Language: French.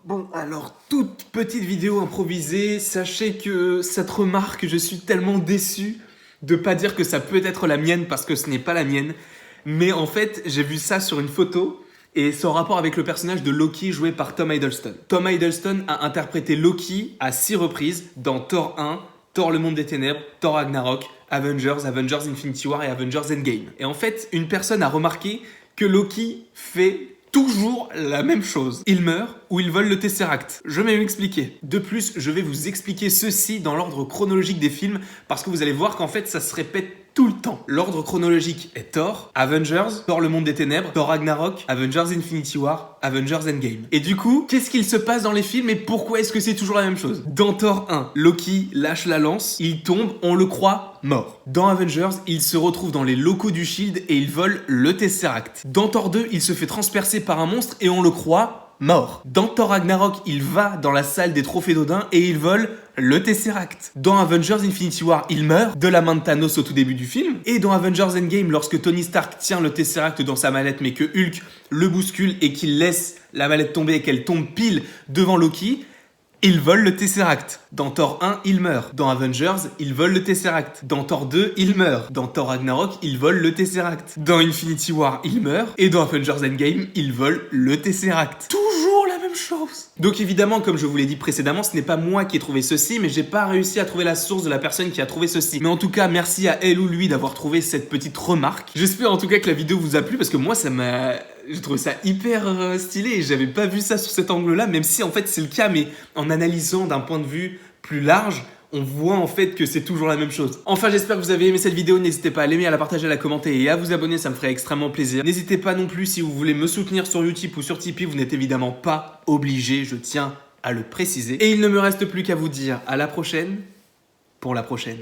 Bon, alors, toute petite vidéo improvisée, sachez que cette remarque, je suis tellement déçu de pas dire que ça peut être la mienne parce que ce n'est pas la mienne. Mais en fait, j'ai vu ça sur une photo et c'est en rapport avec le personnage de Loki joué par Tom Hiddleston. Tom Hiddleston a interprété Loki à 6 reprises dans Thor 1, Thor le monde des ténèbres, Thor Ragnarok, Avengers, Avengers Infinity War et Avengers Endgame. Et en fait, une personne a remarqué que Loki fait toujours la même chose. Il meurt ou il vole le Tesseract. Je vais m'expliquer. De plus, je vais vous expliquer ceci dans l'ordre chronologique des films parce que vous allez voir qu'en fait ça se répète tout le temps. L'ordre chronologique est Thor, Avengers, Thor le monde des ténèbres, Thor Ragnarok, Avengers Infinity War, Avengers Endgame. Et du coup, qu'est-ce qu'il se passe dans les films et pourquoi est-ce que c'est toujours la même chose? Dans Thor 1, Loki lâche la lance, il tombe, on le croit mort. Dans Avengers, il se retrouve dans les locaux du Shield et il vole le Tesseract. Dans Thor 2, il se fait transpercer par un monstre et on le croit mort. Dans Thor Ragnarok, il va dans la salle des trophées d'Odin et il vole le Tesseract. Dans Avengers Infinity War, il meurt de la main de Thanos au tout début du film. Et dans Avengers Endgame, lorsque Tony Stark tient le Tesseract dans sa mallette mais que Hulk le bouscule et qu'il laisse la mallette tomber et qu'elle tombe pile devant Loki, il vole le Tesseract. Dans Thor 1, il meurt. Dans Avengers, il vole le Tesseract. Dans Thor 2, il meurt. Dans Thor Ragnarok, il vole le Tesseract. Dans Infinity War, il meurt. Et dans Avengers Endgame, il vole le Tesseract. Toujours la même chose. Donc évidemment, comme je vous l'ai dit précédemment, ce n'est pas moi qui ai trouvé ceci, mais j'ai pas réussi à trouver la source de la personne qui a trouvé ceci. Mais en tout cas, merci à elle ou lui d'avoir trouvé cette petite remarque. J'espère en tout cas que la vidéo vous a plu parce que moi, j'ai trouvé ça hyper stylé et j'avais pas vu ça sous cet angle-là, même si en fait c'est le cas, mais en analysant d'un point de vue plus large, on voit en fait que c'est toujours la même chose. Enfin, j'espère que vous avez aimé cette vidéo. N'hésitez pas à l'aimer, à la partager, à la commenter et à vous abonner, ça me ferait extrêmement plaisir. N'hésitez pas non plus si vous voulez me soutenir sur Utip ou sur Tipeee, vous n'êtes évidemment pas obligé, je tiens à le préciser. Et il ne me reste plus qu'à vous dire à la prochaine pour la prochaine.